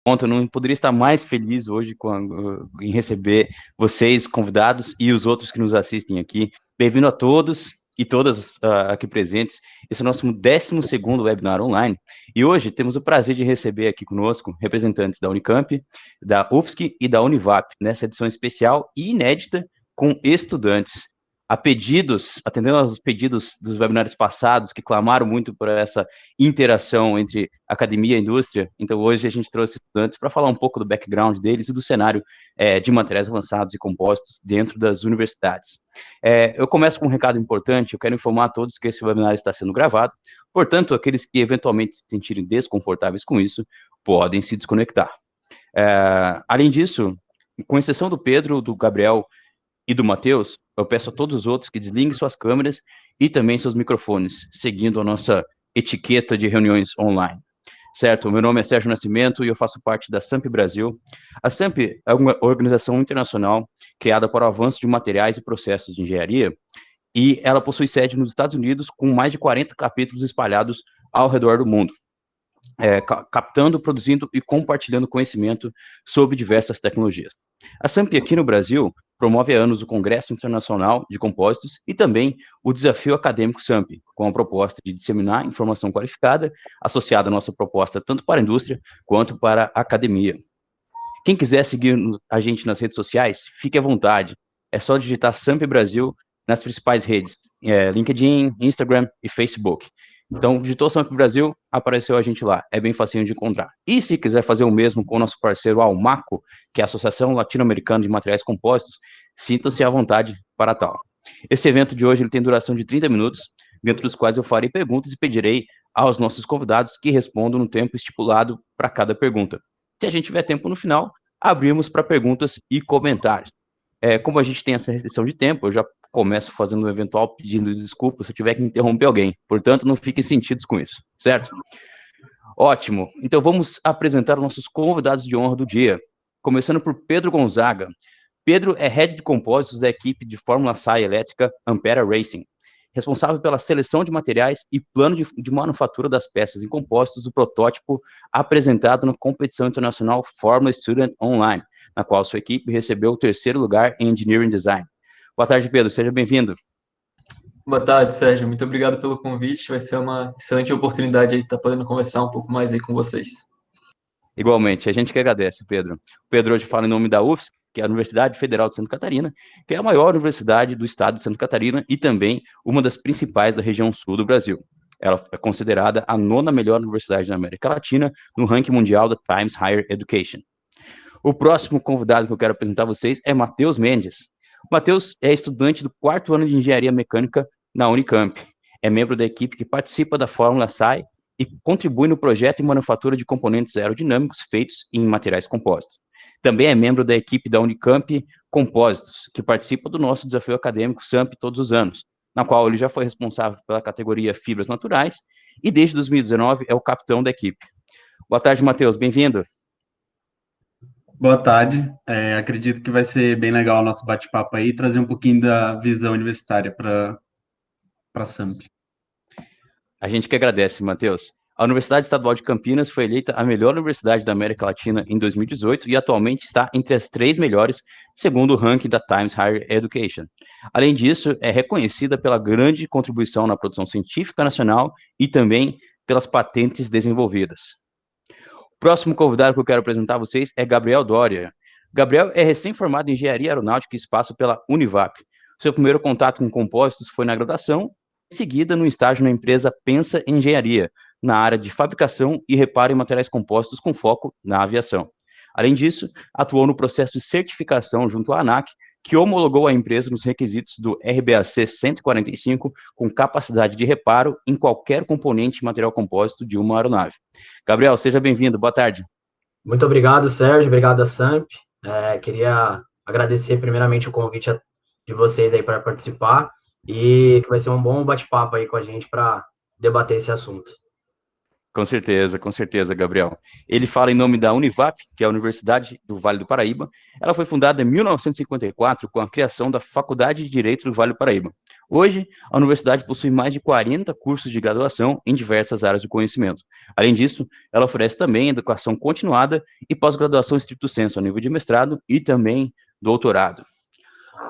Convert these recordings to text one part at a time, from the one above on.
Eu não poderia estar mais feliz hoje em receber vocês, convidados, e os outros que nos assistem aqui. Bem-vindo a todos e todas aqui presentes. Esse é o nosso 12º webinar online. E hoje temos o prazer de receber aqui conosco representantes da Unicamp, da UFSC e da Univap, nessa edição especial e inédita com estudantes. Atendendo aos pedidos dos webinars passados, que clamaram muito por essa interação entre academia e indústria, então hoje a gente trouxe estudantes para falar um pouco do background deles e do cenário de materiais avançados e compostos dentro das universidades. Eu começo com um recado importante, eu quero informar a todos que esse webinar está sendo gravado, portanto, aqueles que eventualmente se sentirem desconfortáveis com isso, podem se desconectar. Além disso, com exceção do Pedro, do Gabriel e do Matheus, eu peço a todos os outros que desliguem suas câmeras e também seus microfones, seguindo a nossa etiqueta de reuniões online. Certo, meu nome é Sérgio Nascimento e eu faço parte da SAMP Brasil. A SAMP é uma organização internacional criada para o avanço de materiais e processos de engenharia, e ela possui sede nos Estados Unidos, com mais de 40 capítulos espalhados ao redor do mundo, captando, produzindo e compartilhando conhecimento sobre diversas tecnologias. A SAMP aqui no Brasil promove há anos o Congresso Internacional de Compósitos e também o Desafio Acadêmico SAMP, com a proposta de disseminar informação qualificada associada à nossa proposta tanto para a indústria quanto para a academia. Quem quiser seguir a gente nas redes sociais, fique à vontade. É só digitar SAMP Brasil nas principais redes, LinkedIn, Instagram e Facebook. Então, digitou SAMP Brasil, apareceu a gente lá, é bem facinho de encontrar. E se quiser fazer o mesmo com o nosso parceiro Almaco, que é a Associação Latino-Americana de Materiais Compostos, sintam-se à vontade para tal. Esse evento de hoje ele tem duração de 30 minutos, dentro dos quais eu farei perguntas e pedirei aos nossos convidados que respondam no tempo estipulado para cada pergunta. Se a gente tiver tempo no final, abrimos para perguntas e comentários. Como a gente tem essa restrição de tempo, eu já começo fazendo um eventual pedindo desculpa se eu tiver que interromper alguém. Portanto, não fiquem sentidos com isso, certo? Ótimo. Então, vamos apresentar nossos convidados de honra do dia. Começando por Pedro Gonzaga. Pedro é Head de Compósitos da equipe de Fórmula SAI Elétrica Ampera Racing, responsável pela seleção de materiais e plano de manufatura das peças em compostos do protótipo apresentado na competição internacional Fórmula Student Online, na qual sua equipe recebeu o 3º lugar em Engineering Design. Boa tarde, Pedro. Seja bem-vindo. Boa tarde, Sérgio. Muito obrigado pelo convite. Vai ser uma excelente oportunidade aí de estar podendo conversar um pouco mais aí com vocês. Igualmente, a gente que agradece, Pedro. O Pedro hoje fala em nome da UFSC, que é a Universidade Federal de Santa Catarina, que é a maior universidade do estado de Santa Catarina e também uma das principais da região sul do Brasil. Ela é considerada a 9ª melhor universidade da América Latina no ranking mundial da Times Higher Education. O próximo convidado que eu quero apresentar a vocês é Matheus Mendes. O Matheus é estudante do 4º ano de Engenharia Mecânica na Unicamp. É membro da equipe que participa da Fórmula SAI e contribui no projeto e manufatura de componentes aerodinâmicos feitos em materiais compostos. Também é membro da equipe da Unicamp Compósitos, que participa do nosso desafio acadêmico SAMP todos os anos, na qual ele já foi responsável pela categoria Fibras Naturais e desde 2019 é o capitão da equipe. Boa tarde, Matheus, bem-vindo. Boa tarde, acredito que vai ser bem legal o nosso bate-papo aí, trazer um pouquinho da visão universitária para a SAMP. A gente que agradece, Matheus. A Universidade Estadual de Campinas foi eleita a melhor universidade da América Latina em 2018 e atualmente está entre as 3 melhores, segundo o ranking da Times Higher Education. Além disso, é reconhecida pela grande contribuição na produção científica nacional e também pelas patentes desenvolvidas. O próximo convidado que eu quero apresentar a vocês é Gabriel Doria. Gabriel é recém-formado em Engenharia Aeronáutica e Espaço pela Univap. Seu primeiro contato com compósitos foi na graduação, em seguida no estágio na empresa Pensa Engenharia, na área de fabricação e reparo em materiais compostos com foco na aviação. Além disso, atuou no processo de certificação junto à ANAC, que homologou a empresa nos requisitos do RBAC 145, com capacidade de reparo em qualquer componente e material compósito de uma aeronave. Gabriel, seja bem-vindo, boa tarde. Muito obrigado, Sérgio, obrigado a SAMP. Queria agradecer primeiramente o convite de vocês aí para participar e que vai ser um bom bate-papo aí com a gente para debater esse assunto. Com certeza, Gabriel. Ele fala em nome da Univap, que é a Universidade do Vale do Paraíba. Ela foi fundada em 1954 com a criação da Faculdade de Direito do Vale do Paraíba. Hoje, a universidade possui mais de 40 cursos de graduação em diversas áreas do conhecimento. Além disso, ela oferece também educação continuada e pós-graduação estricto sensu, a nível de mestrado e também doutorado.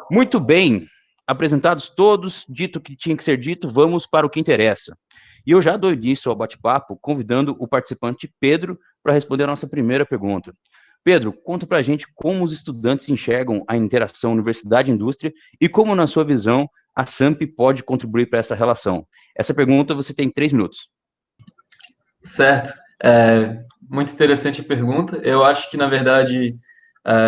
Muito bem, apresentados todos, dito o que tinha que ser dito, vamos para o que interessa. E eu já dou início ao bate-papo, convidando o participante Pedro para responder a nossa primeira pergunta. Pedro, conta para a gente como os estudantes enxergam a interação universidade-indústria e como, na sua visão, a SAMP pode contribuir para essa relação. Essa pergunta você tem 3 minutos. Certo. Muito interessante a pergunta. Eu acho que, na verdade,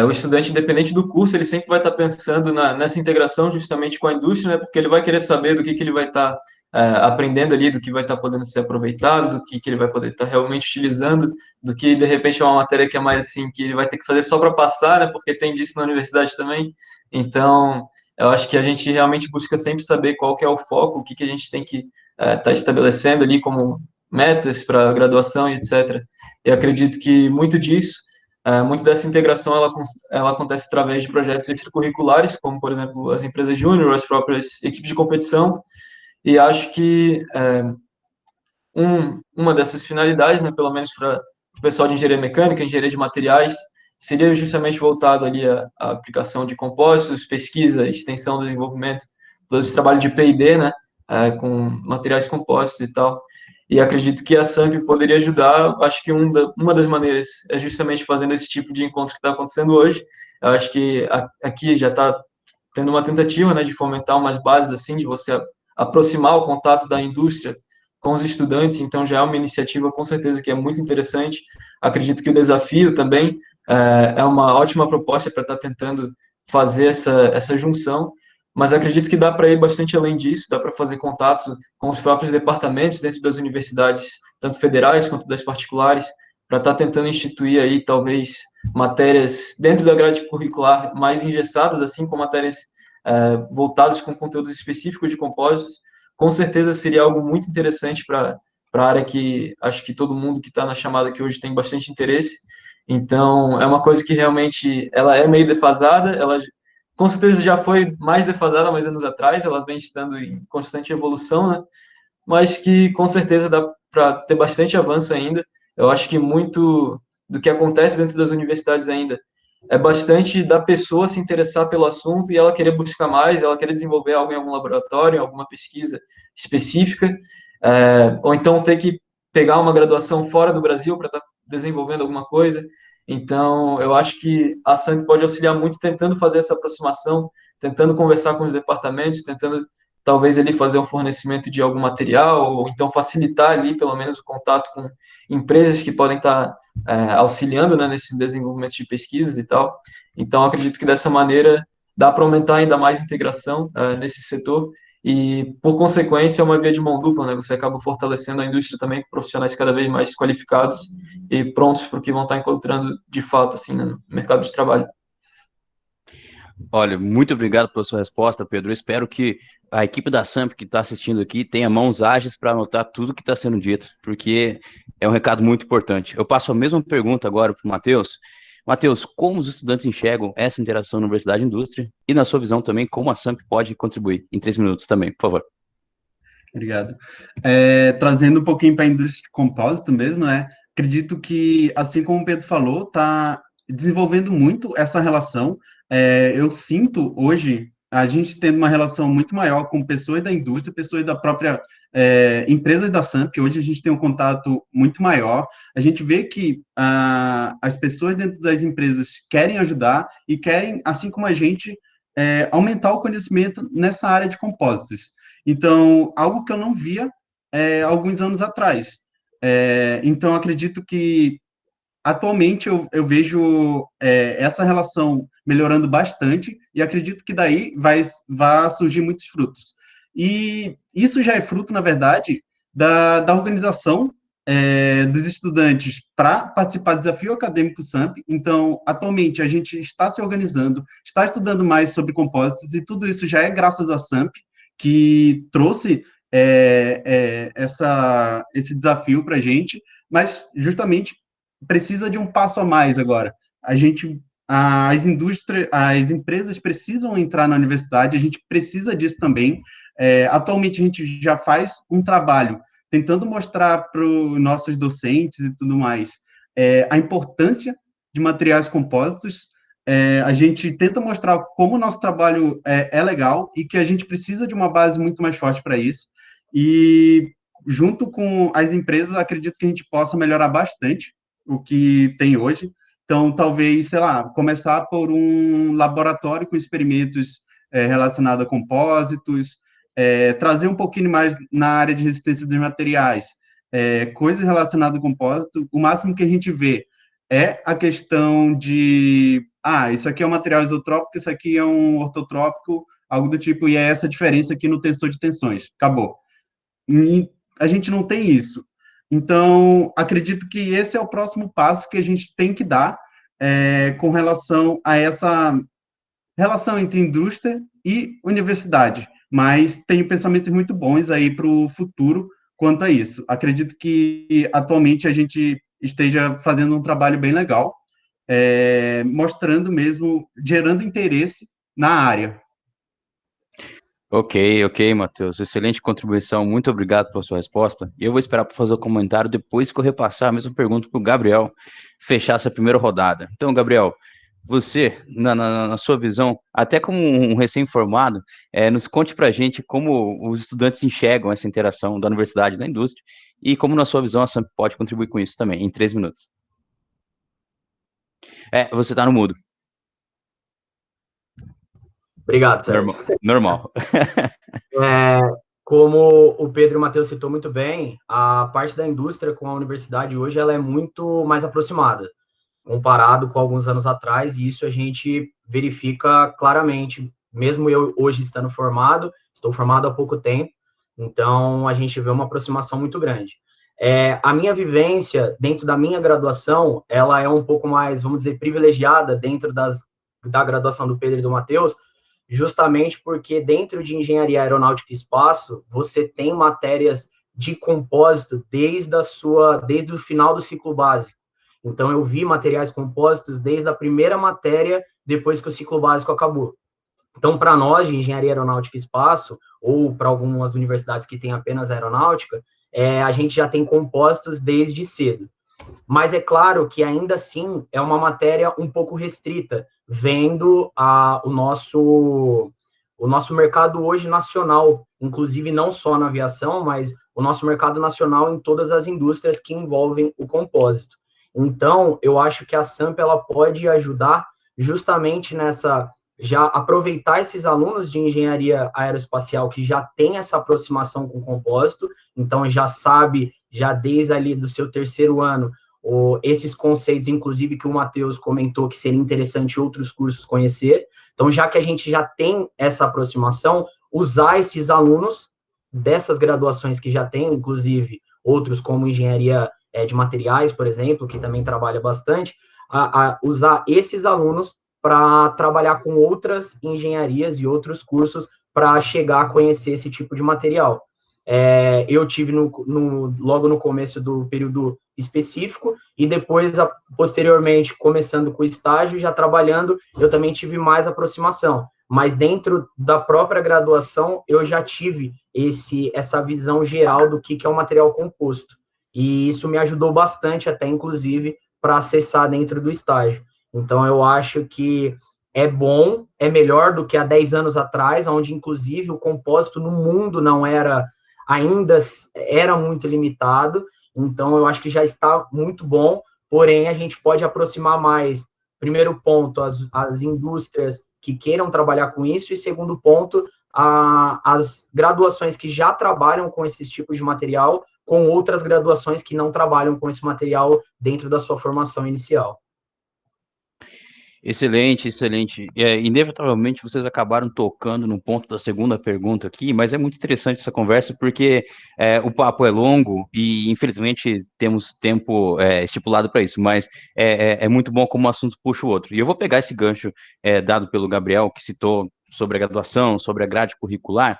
o estudante, independente do curso, ele sempre vai estar pensando nessa integração justamente com a indústria, né? Porque ele vai querer saber do que ele vai estar aprendendo ali, do que vai estar podendo ser aproveitado, do que ele vai poder estar realmente utilizando, do que, de repente, é uma matéria que é mais assim, que ele vai ter que fazer só para passar, né? Porque tem disso na universidade também. Então, eu acho que a gente realmente busca sempre saber qual que é o foco, o que a gente tem que estar estabelecendo ali como metas para a graduação e etc. Eu acredito que muito disso, muito dessa integração, ela acontece através de projetos extracurriculares, como, por exemplo, as empresas júnior, as próprias equipes de competição, e acho que uma dessas finalidades, né, pelo menos para o pessoal de engenharia mecânica, engenharia de materiais, seria justamente voltado ali à aplicação de compósitos, pesquisa, extensão, desenvolvimento, todo esse trabalho de P&D, né, com materiais compostos e tal. E acredito que a SAMP poderia ajudar. Acho que uma das maneiras é justamente fazendo esse tipo de encontro que está acontecendo hoje. Eu acho que aqui já está tendo uma tentativa, né, de fomentar umas bases assim, de você aproximar o contato da indústria com os estudantes, então já é uma iniciativa com certeza que é muito interessante. Acredito que o desafio também é uma ótima proposta para estar tentando fazer essa junção, mas acredito que dá para ir bastante além disso, dá para fazer contato com os próprios departamentos dentro das universidades, tanto federais quanto das particulares, para estar tentando instituir aí, talvez, matérias dentro da grade curricular mais engessadas, assim, com matérias voltadas com conteúdos específicos de compósitos. Com certeza seria algo muito interessante para a área que acho que todo mundo que está na chamada aqui hoje tem bastante interesse. Então, é uma coisa que realmente ela é meio defasada, ela com certeza já foi mais defasada há mais anos atrás, ela vem estando em constante evolução, né? Mas que com certeza dá para ter bastante avanço ainda. Eu acho que muito do que acontece dentro das universidades ainda é bastante da pessoa se interessar pelo assunto e ela querer buscar mais, ela querer desenvolver algo em algum laboratório, em alguma pesquisa específica, ou então ter que pegar uma graduação fora do Brasil para estar desenvolvendo alguma coisa. Então, eu acho que a SAMP pode auxiliar muito tentando fazer essa aproximação, tentando conversar com os departamentos, tentando talvez ali fazer um fornecimento de algum material, ou então facilitar ali pelo menos o contato com empresas que podem estar auxiliando, né, nesses desenvolvimentos de pesquisas e tal. Então, acredito que dessa maneira dá para aumentar ainda mais a integração nesse setor e, por consequência, é uma via de mão dupla, né? Você acaba fortalecendo a indústria também com profissionais cada vez mais qualificados e prontos para o que vão estar encontrando de fato assim, né, no mercado de trabalho. Olha, muito obrigado pela sua resposta, Pedro. Eu espero que a equipe da SAMP que está assistindo aqui tenha mãos ágeis para anotar tudo que está sendo dito, porque é um recado muito importante. Eu passo a mesma pergunta agora para o Matheus. Matheus, como os estudantes enxergam essa interação universidade e indústria e, na sua visão também, como a SAMP pode contribuir? Em 3 minutos também, por favor. Obrigado. Trazendo um pouquinho para a indústria de compósito mesmo, né? Acredito que, assim como o Pedro falou, está desenvolvendo muito essa relação. Eu sinto hoje a gente tendo uma relação muito maior com pessoas da indústria, pessoas da própria empresas da SAMP. Hoje a gente tem um contato muito maior. A gente vê que as pessoas dentro das empresas querem ajudar e querem, assim como a gente, aumentar o conhecimento nessa área de compósitos. Então, algo que eu não via alguns anos atrás. Então, acredito que atualmente eu vejo essa relação melhorando bastante e acredito que daí vai surgir muitos frutos. E isso já é fruto, na verdade, da organização dos estudantes para participar do Desafio Acadêmico SAMP. Então, atualmente, a gente está se organizando, está estudando mais sobre compósitos e tudo isso já é graças à SAMP, que trouxe esse desafio para a gente, mas justamente precisa de um passo a mais agora. As empresas precisam entrar na universidade, a gente precisa disso também. Atualmente a gente já faz um trabalho tentando mostrar para os nossos docentes e tudo mais a importância de materiais compósitos. A gente tenta mostrar como o nosso trabalho é legal e que a gente precisa de uma base muito mais forte para isso. E, junto com as empresas, acredito que a gente possa melhorar bastante o que tem hoje. Então, talvez, sei lá, começar por um laboratório com experimentos relacionados a compósitos, trazer um pouquinho mais na área de resistência dos materiais, coisas relacionadas a compósito. O máximo que a gente vê é a questão de, isso aqui é um material isotrópico, isso aqui é um ortotrópico, algo do tipo, e é essa diferença aqui no tensor de tensões. Acabou. E a gente não tem isso. Então, acredito que esse é o próximo passo que a gente tem que dar com relação a essa relação entre indústria e universidade. Mas tenho pensamentos muito bons aí para o futuro quanto a isso. Acredito que atualmente a gente esteja fazendo um trabalho bem legal, mostrando mesmo, gerando interesse na área. Ok, Matheus. Excelente contribuição. Muito obrigado pela sua resposta. E eu vou esperar para fazer o comentário depois que eu repassar a mesma pergunta para o Gabriel fechar essa primeira rodada. Então, Gabriel, você, na sua visão, até como um recém-formado, nos conte para a gente como os estudantes enxergam essa interação da universidade e da indústria e como, na sua visão, a SAMP pode contribuir com isso também, em 3 minutos. Você está no mudo. Obrigado, Sérgio. Normal. Como o Pedro e o Matheus citou muito bem, a parte da indústria com a universidade hoje ela é muito mais aproximada, comparado com alguns anos atrás, e isso a gente verifica claramente, mesmo eu hoje estando formado, estou formado há pouco tempo, então a gente vê uma aproximação muito grande. A minha vivência dentro da minha graduação, ela é um pouco mais, vamos dizer, privilegiada dentro da graduação do Pedro e do Matheus, justamente porque dentro de engenharia aeronáutica e espaço, você tem matérias de compósito desde o final do ciclo básico. Então, eu vi materiais compósitos desde a primeira matéria, depois que o ciclo básico acabou. Então, para nós, de engenharia aeronáutica e espaço, ou para algumas universidades que têm apenas aeronáutica, a gente já tem compósitos desde cedo. Mas é claro que, ainda assim, é uma matéria um pouco restrita, vendo o nosso mercado hoje nacional, inclusive não só na aviação, mas o nosso mercado nacional em todas as indústrias que envolvem o compósito. Então, eu acho que a SAMP ela pode ajudar justamente já aproveitar esses alunos de engenharia aeroespacial que já tem essa aproximação com o compósito, então já sabe, já desde ali do seu terceiro ano, esses conceitos, inclusive, que o Matheus comentou que seria interessante outros cursos conhecer. Então, já que a gente já tem essa aproximação, usar esses alunos dessas graduações que já tem, inclusive outros como engenharia de materiais, por exemplo, que também trabalha bastante, usar esses alunos para trabalhar com outras engenharias e outros cursos para chegar a conhecer esse tipo de material. Eu tive logo no começo do período específico, e depois, posteriormente, começando com o estágio, já trabalhando, eu também tive mais aproximação. Mas dentro da própria graduação, eu já tive essa visão geral do que é um material composto. E isso me ajudou bastante, até, inclusive, para acessar dentro do estágio. Então, eu acho que é bom, é melhor do que há 10 anos atrás, onde, inclusive, o compósito no mundo ainda era muito limitado. Então, eu acho que já está muito bom, porém, a gente pode aproximar mais, primeiro ponto, as indústrias que queiram trabalhar com isso, e segundo ponto, as graduações que já trabalham com esses tipos de material, com outras graduações que não trabalham com esse material dentro da sua formação inicial. Excelente. Inevitavelmente, vocês acabaram tocando no ponto da segunda pergunta aqui, mas é muito interessante essa conversa, porque o papo é longo e, infelizmente, temos tempo estipulado para isso, mas é muito bom como um assunto puxa o outro. E eu vou pegar esse gancho dado pelo Gabriel, que citou sobre a graduação, sobre a grade curricular,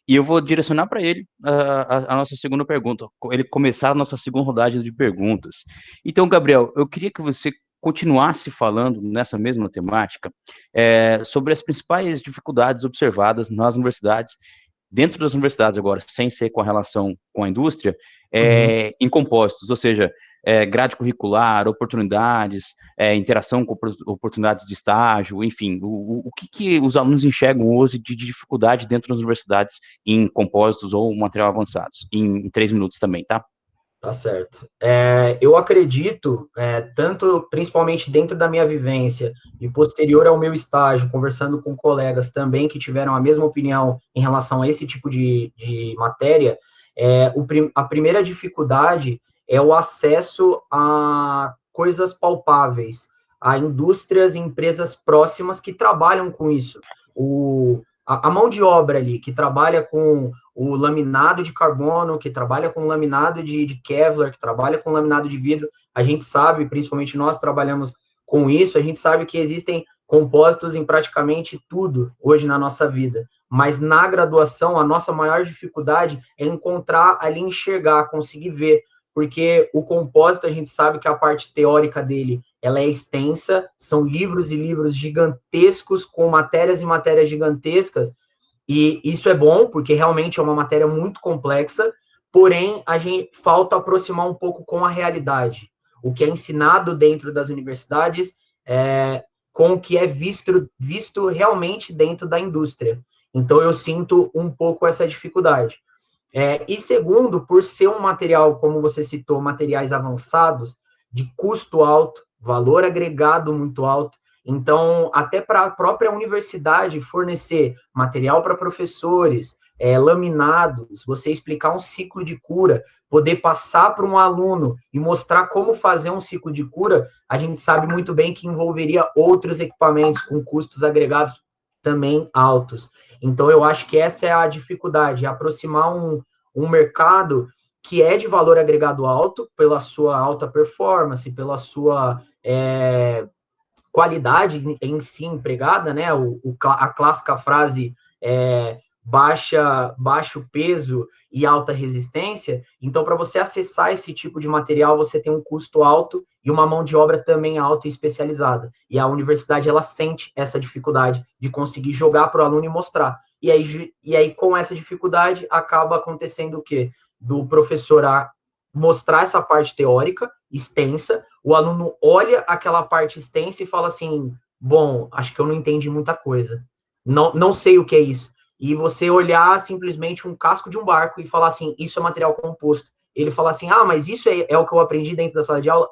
E eu vou direcionar para ele a nossa segunda pergunta, ele começar a nossa segunda rodada de perguntas. Então, Gabriel, eu queria que você continuasse falando nessa mesma temática sobre as principais dificuldades observadas nas universidades, dentro das universidades agora, sem ser com a relação com a indústria, em compostos, ou seja, grade curricular, oportunidades, interação com oportunidades de estágio, enfim, o que os alunos enxergam hoje de dificuldade dentro das universidades em compósitos ou material avançados, em 3 minutos também, tá? Tá certo. Eu acredito, tanto, principalmente dentro da minha vivência e posterior ao meu estágio, conversando com colegas também que tiveram a mesma opinião em relação a esse tipo de matéria, a primeira dificuldade é o acesso a coisas palpáveis, a indústrias e empresas próximas que trabalham com isso. A mão de obra ali, que trabalha com o laminado de carbono, que trabalha com laminado de Kevlar, que trabalha com laminado de vidro, a gente sabe, principalmente nós trabalhamos com isso, a gente sabe que existem compósitos em praticamente tudo hoje na nossa vida, mas na graduação a nossa maior dificuldade é encontrar ali, enxergar, conseguir ver, porque o compósito a gente sabe que a parte teórica dele ela é extensa, são livros e livros gigantescos, com matérias e matérias gigantescas, e isso é bom, porque realmente é uma matéria muito complexa, porém, a gente falta aproximar um pouco com a realidade. O que é ensinado dentro das universidades com o que é visto realmente dentro da indústria. Então, eu sinto um pouco essa dificuldade. E segundo, por ser um material, como você citou, materiais avançados, de custo alto, valor agregado muito alto, então, até para a própria universidade fornecer material para professores, laminados, você explicar um ciclo de cura, poder passar para um aluno e mostrar como fazer um ciclo de cura, a gente sabe muito bem que envolveria outros equipamentos com custos agregados também altos. Então, eu acho que essa é a dificuldade, aproximar um mercado que é de valor agregado alto, pela sua alta performance, pela sua qualidade em si empregada, né? A clássica frase baixo peso e alta resistência. Então, para você acessar esse tipo de material, você tem um custo alto e uma mão de obra também alta e especializada. E a universidade, ela sente essa dificuldade de conseguir jogar para o aluno e mostrar. E aí, com essa dificuldade, acaba acontecendo o quê? Do professor mostrar essa parte teórica extensa, o aluno olha aquela parte extensa e fala assim, bom, acho que eu não entendi muita coisa, não sei o que é isso. E você olhar simplesmente um casco de um barco e falar assim, isso é material composto. Ele fala assim, mas isso é o que eu aprendi dentro da sala de aula?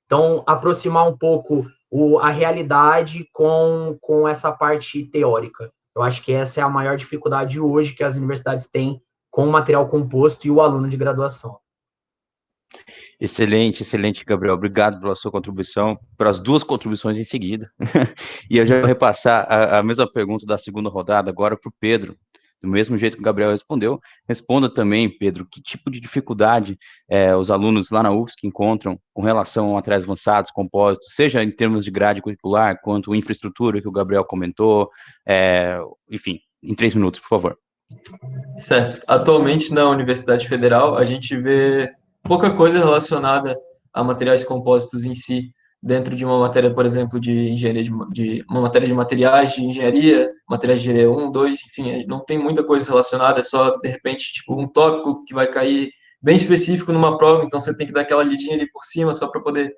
Então, aproximar um pouco a realidade com essa parte teórica. Eu acho que essa é a maior dificuldade hoje que as universidades têm com o material composto e o aluno de graduação. Excelente, excelente, Gabriel. Obrigado pela sua contribuição, pelas 2 contribuições em seguida. E eu já vou repassar a mesma pergunta da segunda rodada agora para o Pedro. Do mesmo jeito que o Gabriel respondeu, responda também, Pedro, que tipo de dificuldade os alunos lá na UFSC encontram com relação a materiais avançados, compósitos, seja em termos de grade curricular, quanto infraestrutura que o Gabriel comentou, enfim, em 3 minutos, por favor. Certo. Atualmente, na Universidade Federal, a gente vê pouca coisa relacionada a materiais compósitos em si, dentro de uma matéria, por exemplo, de engenharia, uma matéria de materiais de engenharia, materiais de engenharia 1, 2, enfim, não tem muita coisa relacionada, é só, de repente, tipo, um tópico que vai cair bem específico numa prova, então você tem que dar aquela lidinha ali por cima, só para poder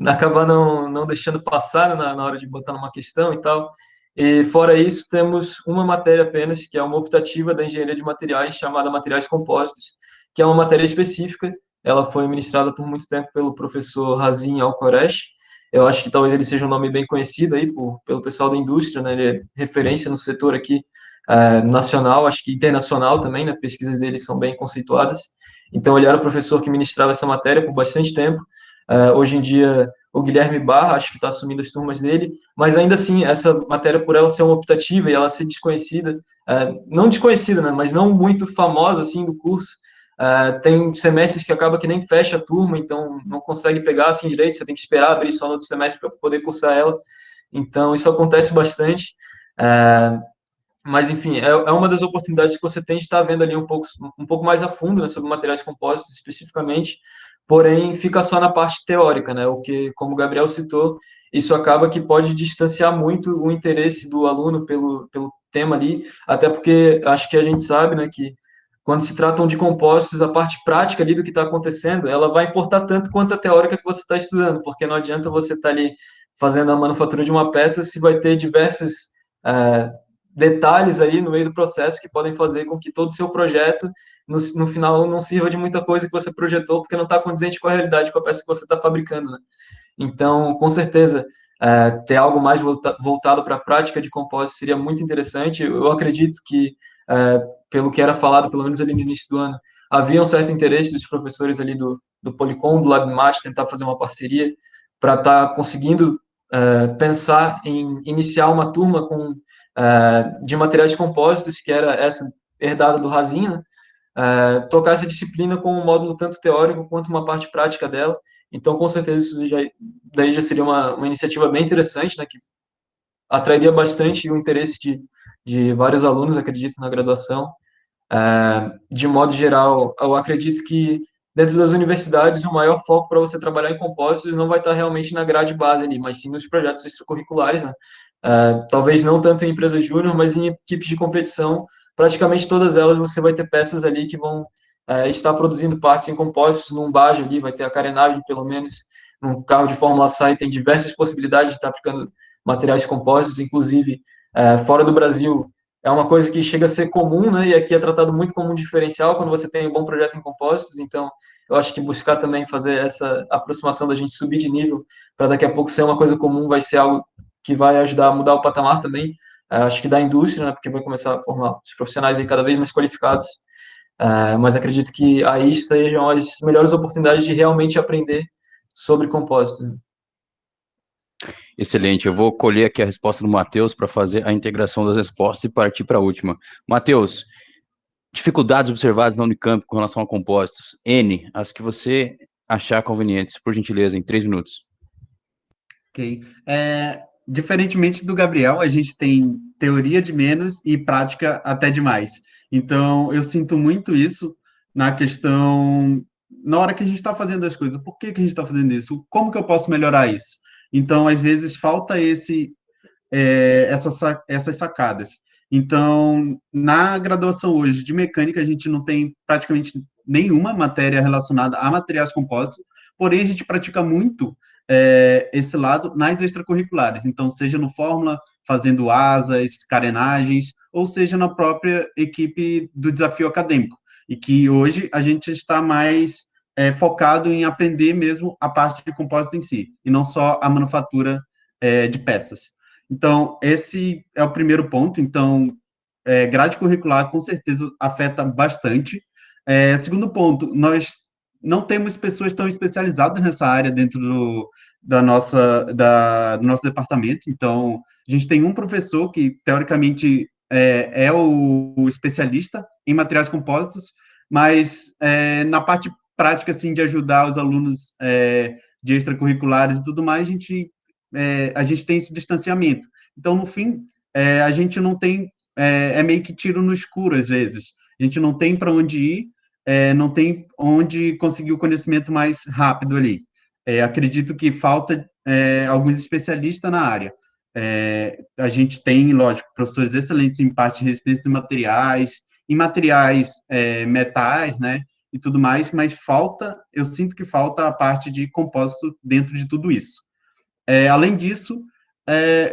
acabar não deixando passar na hora de botar numa questão e tal. E, fora isso, temos uma matéria apenas, que é uma optativa da engenharia de materiais, chamada Materiais Compósitos, que é uma matéria específica. Ela foi ministrada por muito tempo pelo professor Razin Al-Qureshi. Eu acho que talvez ele seja um nome bem conhecido aí pelo pessoal da indústria, né? Ele é referência no setor aqui nacional, acho que internacional também, né? Pesquisas dele são bem conceituadas. Então, ele era o professor que ministrava essa matéria por bastante tempo. Hoje em dia, o Guilherme Barra, acho que está assumindo as turmas dele, mas ainda assim, essa matéria, por ela ser uma optativa e ela ser desconhecida, não desconhecida, né, mas não muito famosa, assim, do curso, tem semestres que acaba que nem fecha a turma, então não consegue pegar, assim, direito, você tem que esperar abrir só no outro semestre para poder cursar ela, então isso acontece bastante, Mas, enfim, é uma das oportunidades que você tem de estar vendo ali um pouco mais a fundo, né, sobre materiais compostos especificamente, porém fica só na parte teórica, né, o que, como o Gabriel citou, isso acaba que pode distanciar muito o interesse do aluno pelo tema ali, até porque acho que a gente sabe, né, que quando se tratam de compostos, a parte prática ali do que está acontecendo, ela vai importar tanto quanto a teórica que você está estudando, porque não adianta você estar ali fazendo a manufatura de uma peça se vai ter diversos é, detalhes aí no meio do processo que podem fazer com que todo o seu projeto, no final, não sirva de muita coisa que você projetou, porque não está condizente com a realidade, com a peça que você está fabricando, né? Então, com certeza, ter algo mais voltado para a prática de compósito seria muito interessante. Eu acredito que, pelo que era falado, pelo menos ali no início do ano, havia um certo interesse dos professores ali do Policom, do LabMat, tentar fazer uma parceria para estar conseguindo pensar em iniciar uma turma de materiais compostos, que era essa herdada do Razin, né? Tocar essa disciplina com um módulo tanto teórico quanto uma parte prática dela. Então, com certeza, daí já seria uma iniciativa bem interessante, né, que atrairia bastante o interesse de vários alunos, acredito, na graduação. De modo geral, eu acredito que dentro das universidades o maior foco para você trabalhar em compósitos não vai estar realmente na grade base ali, mas sim nos projetos extracurriculares, né? Talvez não tanto em empresas júnior, mas em equipes de competição, praticamente todas elas você vai ter peças ali que vão estar produzindo partes em compósitos, num bajo ali vai ter a carenagem pelo menos, num carro de Fórmula SAI tem diversas possibilidades de estar aplicando materiais compostos, inclusive fora do Brasil é uma coisa que chega a ser comum, né? E aqui é tratado muito como um diferencial quando você tem um bom projeto em compósitos. Então, eu acho que buscar também fazer essa aproximação da gente subir de nível para daqui a pouco ser uma coisa comum vai ser algo que vai ajudar a mudar o patamar também. Acho que da indústria, né? Porque vai começar a formar os profissionais aí cada vez mais qualificados. Mas acredito que aí sejam as melhores oportunidades de realmente aprender sobre compósitos. Excelente, eu vou colher aqui a resposta do Matheus para fazer a integração das respostas e partir para a última. Matheus, dificuldades observadas na Unicamp com relação a compósitos. N, as que você achar convenientes, por gentileza, em 3 minutos. Ok. Diferentemente do Gabriel, a gente tem teoria de menos e prática até demais. Então, eu sinto muito isso na questão, na hora que a gente está fazendo as coisas. Por que que a gente está fazendo isso? Como que eu posso melhorar isso? Então, às vezes, falta essas sacadas. Então, na graduação hoje de mecânica, a gente não tem praticamente nenhuma matéria relacionada a materiais compostos, porém, a gente pratica muito esse lado nas extracurriculares. Então, seja no Fórmula, fazendo asas, carenagens, ou seja na própria equipe do desafio acadêmico. E que hoje a gente está mais focado em aprender mesmo a parte de compósito em si, e não só a manufatura de peças. Então, esse é o primeiro ponto. Então, grade curricular com certeza afeta bastante. Segundo ponto, nós não temos pessoas tão especializadas nessa área dentro do nosso departamento. Então, a gente tem um professor que, teoricamente, é o especialista em materiais compósitos, mas na parte prática, assim, de ajudar os alunos de extracurriculares e tudo mais, a gente tem esse distanciamento. Então, no fim, a gente não tem, meio que tiro no escuro, às vezes. A gente não tem para onde ir, não tem onde conseguir o conhecimento mais rápido ali. Acredito que falta alguns especialistas na área. A gente tem, lógico, professores excelentes em parte de resistência de materiais, em materiais metais, né, e tudo mais, mas eu sinto que falta a parte de compósito dentro de tudo isso. Além disso,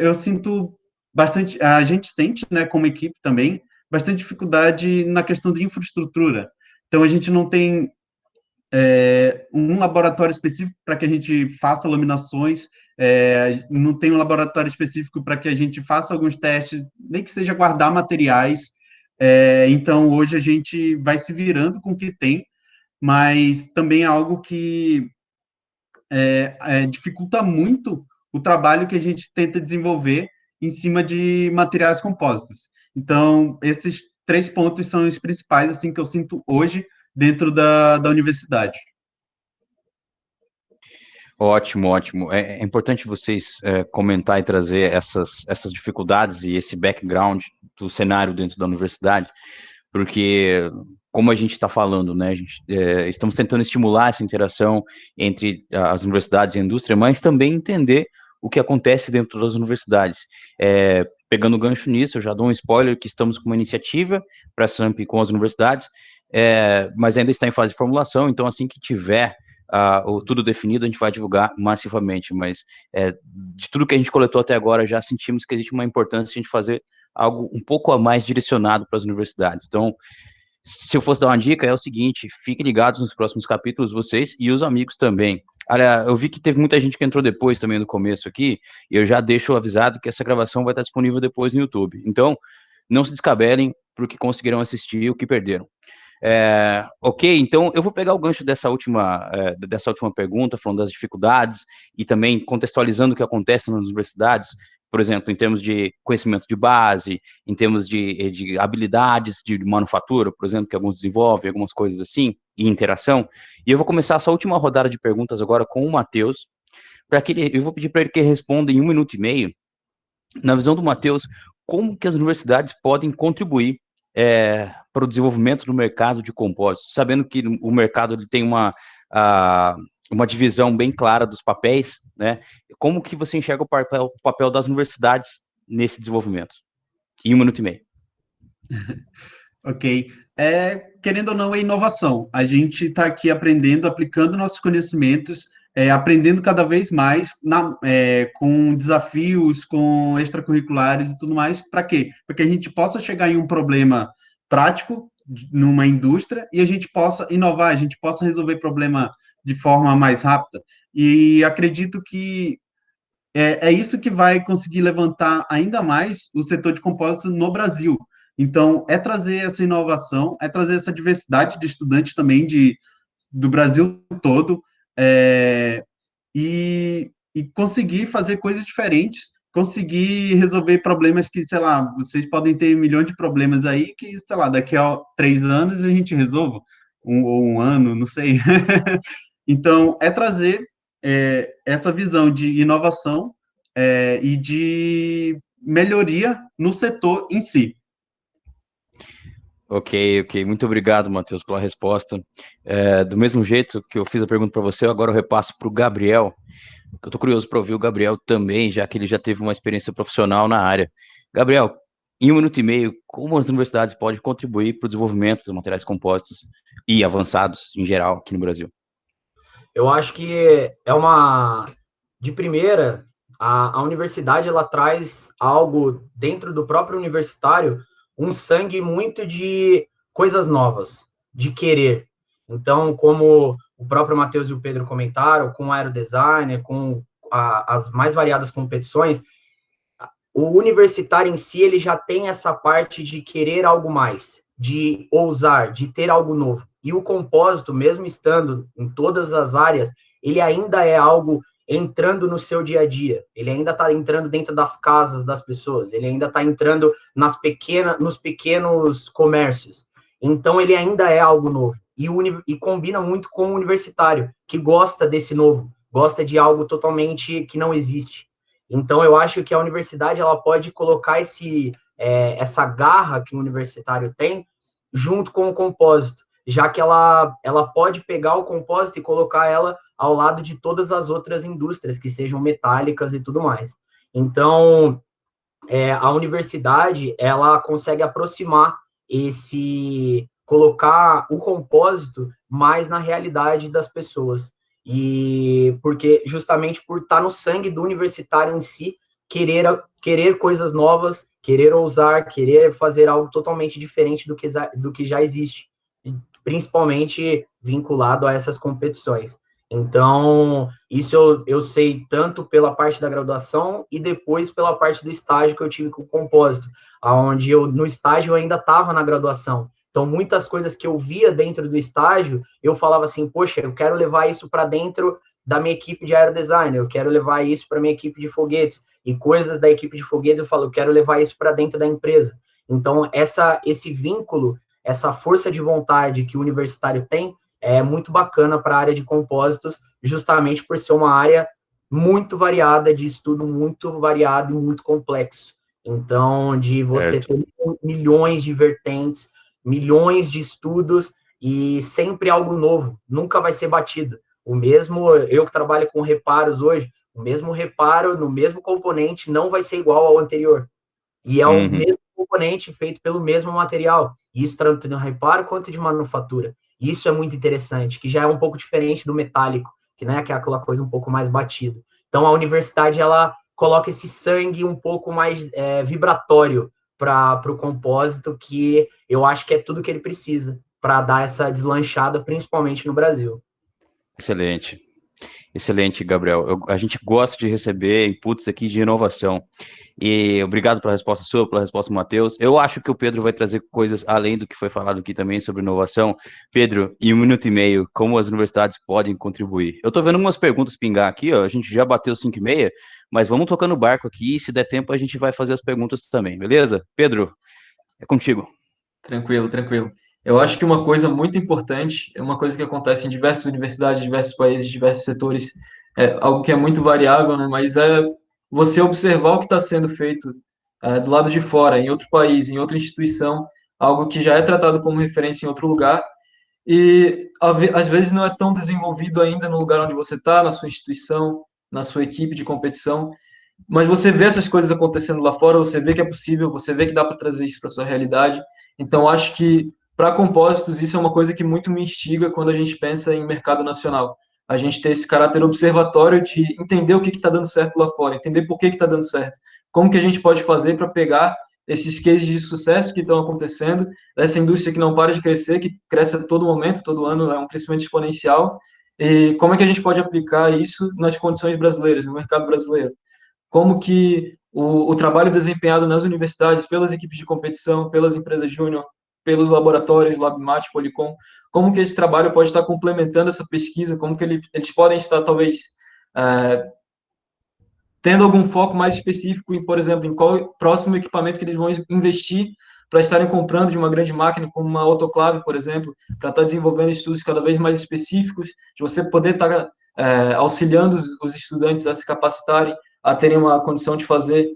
eu sinto bastante, a gente sente, né, como equipe também, bastante dificuldade na questão de infraestrutura. Então, a gente não tem um laboratório específico para que a gente faça laminações, não tem um laboratório específico para que a gente faça alguns testes, nem que seja guardar materiais. Então, hoje a gente vai se virando com o que tem, mas também é algo que dificulta muito o trabalho que a gente tenta desenvolver em cima de materiais compósitos. Então, esses 3 pontos são os principais, assim, que eu sinto hoje dentro da universidade. Ótimo, ótimo. É importante vocês comentar e trazer essas dificuldades e esse background do cenário dentro da universidade, porque, como a gente está falando, né, estamos tentando estimular essa interação entre as universidades e a indústria, mas também entender o que acontece dentro das universidades. Pegando o gancho nisso, eu já dou um spoiler que estamos com uma iniciativa para a SAMP com as universidades, mas ainda está em fase de formulação, então assim que tiver tudo definido, a gente vai divulgar massivamente, mas de tudo que a gente coletou até agora, já sentimos que existe uma importância de a gente fazer algo um pouco a mais direcionado para as universidades. Então, se eu fosse dar uma dica, é o seguinte: fiquem ligados nos próximos capítulos, vocês e os amigos também. Olha, eu vi que teve muita gente que entrou depois também no começo aqui, e eu já deixo avisado que essa gravação vai estar disponível depois no YouTube. Então, não se descabelem porque conseguiram assistir o que perderam. Ok, então eu vou pegar o gancho dessa última pergunta, falando das dificuldades e também contextualizando o que acontece nas universidades, por exemplo, em termos de conhecimento de base, em termos de habilidades de manufatura, por exemplo, que alguns desenvolvem, algumas coisas assim, e interação. E eu vou começar essa última rodada de perguntas agora com o Matheus, eu vou pedir para ele que responda em 1 minuto e meio, na visão do Matheus, como que as universidades podem contribuir para o desenvolvimento do mercado de compósitos, sabendo que o mercado ele tem uma divisão bem clara dos papéis, né? Como que você enxerga o papel das universidades nesse desenvolvimento? Em 1 minuto e meio. Ok. Querendo ou não, é inovação. A gente está aqui aprendendo, aplicando nossos conhecimentos, aprendendo cada vez mais com desafios, com extracurriculares e tudo mais. Para quê? Para que a gente possa chegar em um problema prático numa indústria e a gente possa inovar, a gente possa resolver problema de forma mais rápida. E acredito que é isso que vai conseguir levantar ainda mais o setor de compósito no Brasil. Então, é trazer essa inovação, é trazer essa diversidade de estudantes também do Brasil todo, e conseguir fazer coisas diferentes, conseguir resolver problemas que, sei lá, vocês podem ter milhões de problemas aí que, sei lá, daqui a 3 anos a gente resolve, ou um ano, não sei. Então, é trazer essa visão de inovação e de melhoria no setor em si. Ok. Muito obrigado, Matheus, pela resposta. Do mesmo jeito que eu fiz a pergunta para você, agora eu repasso para o Gabriel. Eu estou curioso para ouvir o Gabriel também, já que ele já teve uma experiência profissional na área. Gabriel, em 1 minuto e meio, como as universidades podem contribuir para o desenvolvimento dos materiais compostos e avançados, em geral, aqui no Brasil? Eu acho que de primeira, a universidade, ela traz algo dentro do próprio universitário, um sangue muito de coisas novas, de querer. Então, como o próprio Matheus e o Pedro comentaram, com o aerodesigner, com as mais variadas competições, o universitário em si, ele já tem essa parte de querer algo mais, de ousar, de ter algo novo. E o compósito, mesmo estando em todas as áreas, ele ainda é algo entrando no seu dia a dia. Ele ainda está entrando dentro das casas das pessoas. Ele ainda está entrando nos pequenos comércios. Então, ele ainda é algo novo. E combina muito com o universitário, que gosta desse novo, gosta de algo totalmente que não existe. Então, eu acho que a universidade ela pode colocar essa garra que o universitário tem junto com o compósito, já que ela pode pegar o compósito e colocar ela ao lado de todas as outras indústrias, que sejam metálicas e tudo mais. Então, a universidade, ela consegue aproximar colocar o compósito mais na realidade das pessoas. E porque justamente por estar no sangue do universitário em si, querer coisas novas, querer ousar, querer fazer algo totalmente diferente do que já existe, principalmente vinculado a essas competições. Então, isso eu sei tanto pela parte da graduação e depois pela parte do estágio que eu tive com o compósito, onde no estágio eu ainda estava na graduação. Então, muitas coisas que eu via dentro do estágio, eu falava assim, poxa, eu quero levar isso para dentro da minha equipe de aerodesign, eu quero levar isso para minha equipe de foguetes, e coisas da equipe de foguetes eu falo, eu quero levar isso para dentro da empresa. Então, esse vínculo, essa força de vontade que o universitário tem, é muito bacana para a área de compósitos, justamente por ser uma área muito variada, de estudo muito variado e muito complexo. Então, de você ter milhões de vertentes, milhões de estudos e sempre algo novo, nunca vai ser batido. O mesmo, eu que trabalho com reparos hoje, o mesmo reparo no mesmo componente não vai ser igual ao anterior. E é o mesmo componente feito pelo mesmo material. Isso tanto no reparo quanto de manufatura. Isso é muito interessante, que já é um pouco diferente do metálico, que, né, que é aquela coisa um pouco mais batida. Então, a universidade, ela coloca esse sangue um pouco mais vibratório para o compósito, que eu acho que é tudo que ele precisa para dar essa deslanchada, principalmente no Brasil. Excelente. Excelente, Gabriel. A gente gosta de receber inputs aqui de inovação. E obrigado pela resposta sua, pela resposta do Matheus. Eu acho que o Pedro vai trazer coisas além do que foi falado aqui também sobre inovação. Pedro, em 1 minuto e meio, como as universidades podem contribuir? Eu estou vendo umas perguntas pingar aqui, ó. A gente já bateu 5h30, mas vamos tocando o barco aqui e se der tempo a gente vai fazer as perguntas também, beleza? Pedro, é contigo. Tranquilo, tranquilo. Eu acho que uma coisa muito importante, é uma coisa que acontece em diversas universidades, diversos países, diversos setores, é algo que é muito variável, né? Mas é você observar o que está sendo feito do lado de fora, em outro país, em outra instituição, algo que já é tratado como referência em outro lugar, e às vezes não é tão desenvolvido ainda no lugar onde você está, na sua instituição, na sua equipe de competição, mas você vê essas coisas acontecendo lá fora, você vê que é possível, você vê que dá para trazer isso para sua realidade. Então, acho que para compósitos isso é uma coisa que muito me instiga quando a gente pensa em mercado nacional. A gente ter esse caráter observatório de entender o que está dando certo lá fora, entender por que está dando certo, como que a gente pode fazer para pegar esses cases de sucesso que estão acontecendo, essa indústria que não para de crescer, que cresce a todo momento, todo ano é um crescimento exponencial, e como é que a gente pode aplicar isso nas condições brasileiras, no mercado brasileiro. Como que o trabalho desempenhado nas universidades, pelas equipes de competição, pelas empresas júnior, pelos laboratórios, LabMat, Polycom, como que esse trabalho pode estar complementando essa pesquisa, como que eles podem estar, talvez, tendo algum foco mais específico em, por exemplo, em qual próximo equipamento que eles vão investir para estarem comprando de uma grande máquina, como uma autoclave, por exemplo, para estar desenvolvendo estudos cada vez mais específicos, de você poder estar auxiliando os estudantes a se capacitarem, a terem uma condição de fazer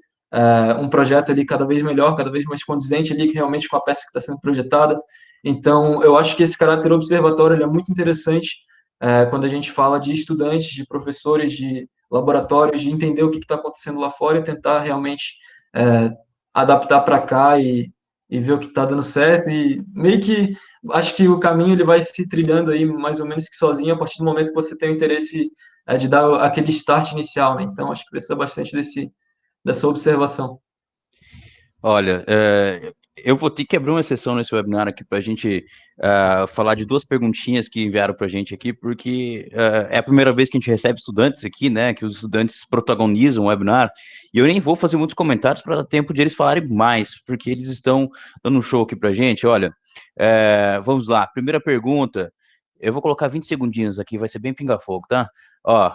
um projeto ali cada vez melhor, cada vez mais condizente ali realmente com a peça que está sendo projetada. Então, eu acho que esse caráter observatório ele é muito interessante quando a gente fala de estudantes, de professores, de laboratórios, de entender o que está acontecendo lá fora e tentar realmente adaptar para cá e ver o que está dando certo. E meio que acho que o caminho ele vai se trilhando aí mais ou menos que sozinho a partir do momento que você tem o interesse de dar aquele start inicial, né? Então, acho que precisa bastante dessa observação. Olha, eu vou ter que abrir uma sessão nesse webinar aqui para a gente falar de duas perguntinhas que enviaram para a gente aqui, porque é a primeira vez que a gente recebe estudantes aqui, né, que os estudantes protagonizam o webinar, e eu nem vou fazer muitos comentários para dar tempo de eles falarem mais, porque eles estão dando um show aqui para a gente. Olha, vamos lá, primeira pergunta, eu vou colocar 20 segundinhos aqui, vai ser bem pinga-fogo, tá? Ó,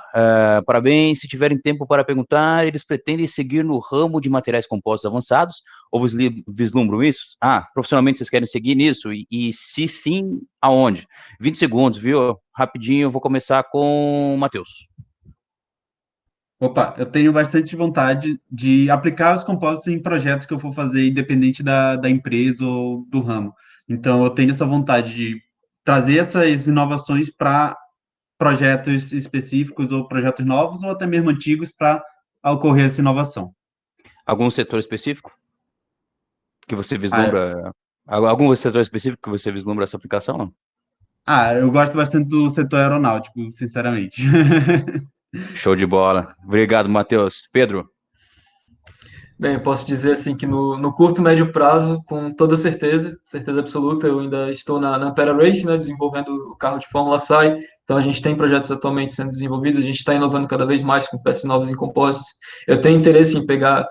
parabéns, se tiverem tempo para perguntar, eles pretendem seguir no ramo de materiais compostos avançados, ou vislumbram isso? Profissionalmente vocês querem seguir nisso? E se sim, aonde? 20 segundos, viu? Rapidinho, eu vou começar com o Matheus. Opa, eu tenho bastante vontade de aplicar os compósitos em projetos que eu for fazer, independente da empresa ou do ramo. Então, eu tenho essa vontade de trazer essas inovações para projetos específicos ou projetos novos ou até mesmo antigos para ocorrer essa inovação. Algum setor específico que você Ah, vislumbra? Algum setor específico que você vislumbra essa aplicação, não? eu gosto bastante do setor aeronáutico, sinceramente. Show de bola. Obrigado, Matheus. Pedro? Bem, eu posso dizer assim que no curto e médio prazo, com toda certeza, certeza absoluta, eu ainda estou na Ampera Race, né, desenvolvendo o carro de Fórmula SAI, então a gente tem projetos atualmente sendo desenvolvidos, a gente está inovando cada vez mais com peças novas em compósitos. Eu tenho interesse em pegar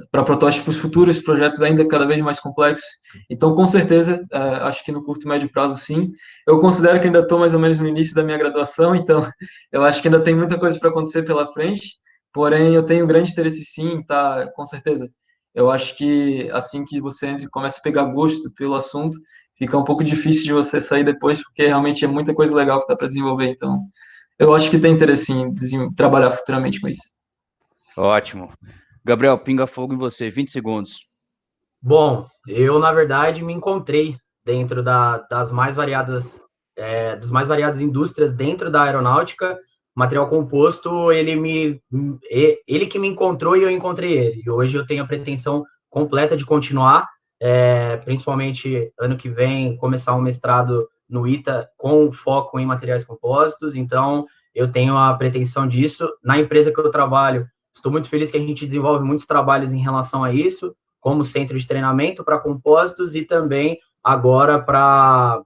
para protótipos futuros, projetos ainda cada vez mais complexos. Então, com certeza, acho que no curto e médio prazo, sim. Eu considero que ainda estou mais ou menos no início da minha graduação, então eu acho que ainda tem muita coisa para acontecer pela frente, porém, eu tenho grande interesse, sim, tá, com certeza. Eu acho que assim que você entra e começa a pegar gosto pelo assunto, fica um pouco difícil de você sair depois, porque realmente é muita coisa legal que dá para desenvolver. Então, eu acho que tem interesse em trabalhar futuramente com isso. Ótimo. Gabriel, pinga fogo em você, 20 segundos. Bom, eu, na verdade, me encontrei dentro das mais variadas, dos mais variadas indústrias dentro da aeronáutica. Material composto, ele que me encontrou e eu encontrei ele. E hoje eu tenho a pretensão completa de continuar, principalmente ano que vem, começar um mestrado no ITA com foco em materiais compostos. Então, eu tenho a pretensão disso. Na empresa que eu trabalho, estou muito feliz que a gente desenvolve muitos trabalhos em relação a isso, como centro de treinamento para compósitos e também agora para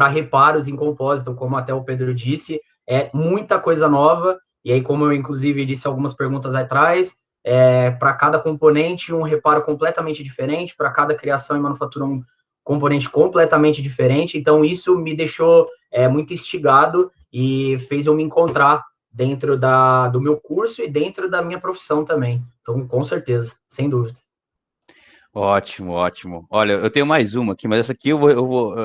reparos em compósito, como até o Pedro disse, é muita coisa nova, e aí, como eu inclusive disse algumas perguntas atrás, para cada componente um reparo completamente diferente, para cada criação e manufatura um componente completamente diferente, então isso me deixou muito instigado e fez eu me encontrar dentro do meu curso e dentro da minha profissão também, então com certeza, sem dúvida. Ótimo, ótimo. Olha, eu tenho mais uma aqui, mas essa aqui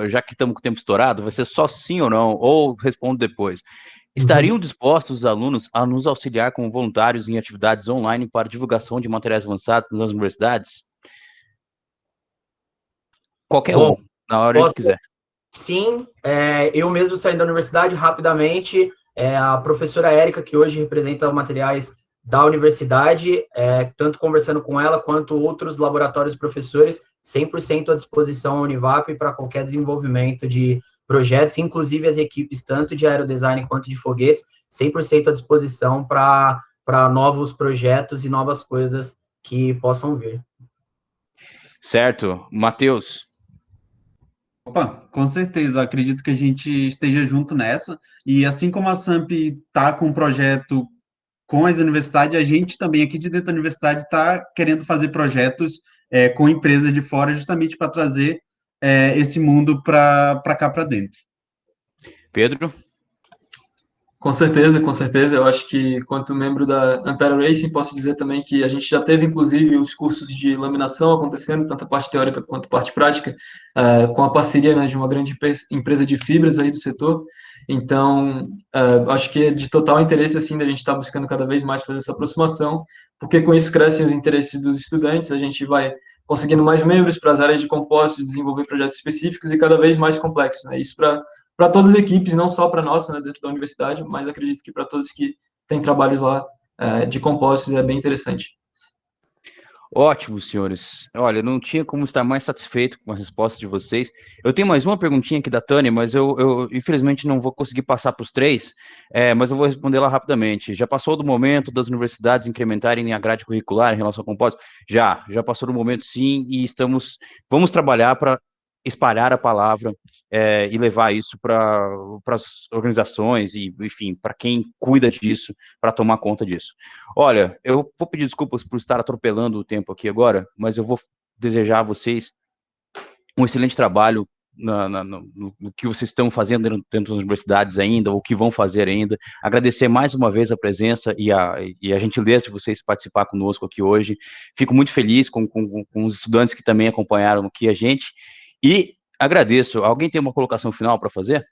já que estamos com o tempo estourado, vai ser só sim ou não, ou respondo depois. Estariam dispostos os alunos a nos auxiliar como voluntários em atividades online para divulgação de materiais avançados nas universidades? Qualquer um, na hora que quiser. Sim, eu mesmo saindo da universidade, rapidamente, a professora Érica, que hoje representa materiais da universidade, tanto conversando com ela, quanto outros laboratórios professores, 100% à disposição à Univap para qualquer desenvolvimento de projetos, inclusive as equipes tanto de aerodesign quanto de foguetes, 100% à disposição para novos projetos e novas coisas que possam vir. Certo. Matheus? Opa, com certeza, acredito que a gente esteja junto nessa, e assim como a SAMP está com um projeto com as universidades, a gente também aqui de dentro da universidade está querendo fazer projetos com empresas de fora, justamente para trazer esse mundo para cá para dentro. Pedro? Com certeza, com certeza. Eu acho que, quanto membro da Ampera Racing, posso dizer também que a gente já teve, inclusive, os cursos de laminação acontecendo, tanto a parte teórica quanto a parte prática, com a parceria, né, de uma grande empresa de fibras aí do setor. Então, acho que é de total interesse, assim, da gente estar buscando cada vez mais fazer essa aproximação, porque com isso crescem os interesses dos estudantes, a gente vai conseguindo mais membros para as áreas de compósitos, desenvolver projetos específicos e cada vez mais complexos, né? Isso para todas as equipes, não só para a nossa, né, dentro da universidade, mas acredito que para todos que têm trabalhos lá de compósitos é bem interessante. Ótimo, senhores. Olha, não tinha como estar mais satisfeito com as respostas de vocês. Eu tenho mais uma perguntinha aqui da Tânia, mas eu infelizmente não vou conseguir passar para os três, mas eu vou responder lá rapidamente. Já passou do momento das universidades incrementarem a grade curricular em relação ao compósito? Já passou do momento sim, e vamos trabalhar para espalhar a palavra e levar isso para as organizações e, enfim, para quem cuida disso, para tomar conta disso. Olha, eu vou pedir desculpas por estar atropelando o tempo aqui agora, mas eu vou desejar a vocês um excelente trabalho no que vocês estão fazendo dentro das universidades ainda, ou que vão fazer ainda. Agradecer mais uma vez a presença e a gentileza de vocês participar conosco aqui hoje. Fico muito feliz com os estudantes que também acompanharam aqui a gente. E agradeço. Alguém tem uma colocação final para fazer?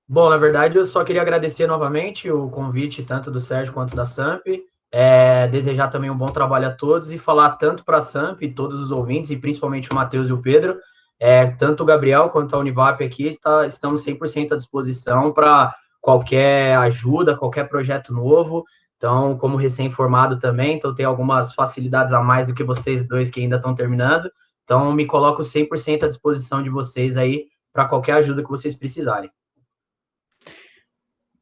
Bom, na verdade, eu só queria agradecer novamente o convite, tanto do Sérgio quanto da SAMP, desejar também um bom trabalho a todos e falar tanto para a SAMP, todos os ouvintes, e principalmente o Matheus e o Pedro, tanto o Gabriel quanto a Univap aqui, estamos 100% à disposição para qualquer ajuda, qualquer projeto novo. Então, como recém-formado também, então tem algumas facilidades a mais do que vocês dois que ainda estão terminando. Então, me coloco 100% à disposição de vocês aí para qualquer ajuda que vocês precisarem.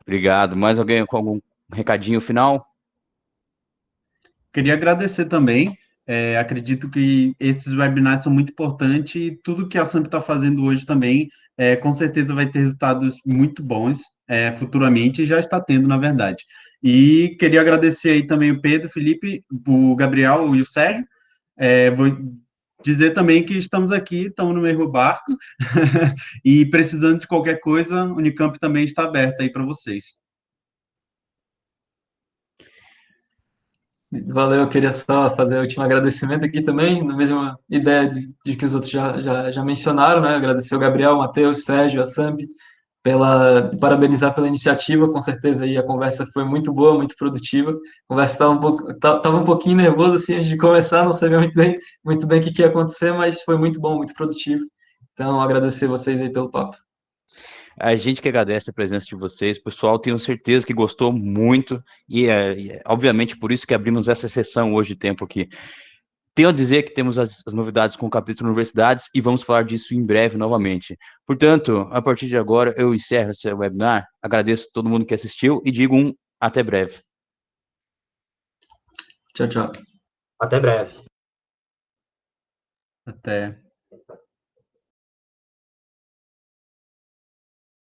Obrigado. Mais alguém com algum recadinho final? Queria agradecer também. Acredito que esses webinars são muito importantes e tudo que a SAMP está fazendo hoje também, com certeza vai ter resultados muito bons futuramente, e já está tendo, na verdade. E queria agradecer aí também o Pedro, o Felipe, o Gabriel e o Sérgio. Vou dizer também que estamos aqui, estamos no mesmo barco, e precisando de qualquer coisa, o Unicamp também está aberto aí para vocês. Valeu, eu queria só fazer o último agradecimento aqui também, na mesma ideia de que os outros já mencionaram, né? Agradecer o Gabriel, o Matheus, o Sérgio, a Samp, parabenizar pela iniciativa, com certeza aí a conversa foi muito boa, muito produtiva. A conversa estava tava um pouquinho nervoso assim antes de começar, não sabia muito bem o que ia acontecer, mas foi muito bom, muito produtivo. Então, agradecer vocês aí pelo papo. A gente que agradece a presença de vocês, pessoal, tenho certeza que gostou muito e obviamente por isso que abrimos essa sessão hoje de tempo aqui. Tenho a dizer que temos as novidades com o capítulo Universidades e vamos falar disso em breve novamente. Portanto, a partir de agora, eu encerro esse webinar, agradeço a todo mundo que assistiu e digo até breve. Tchau, tchau. Até breve. Até.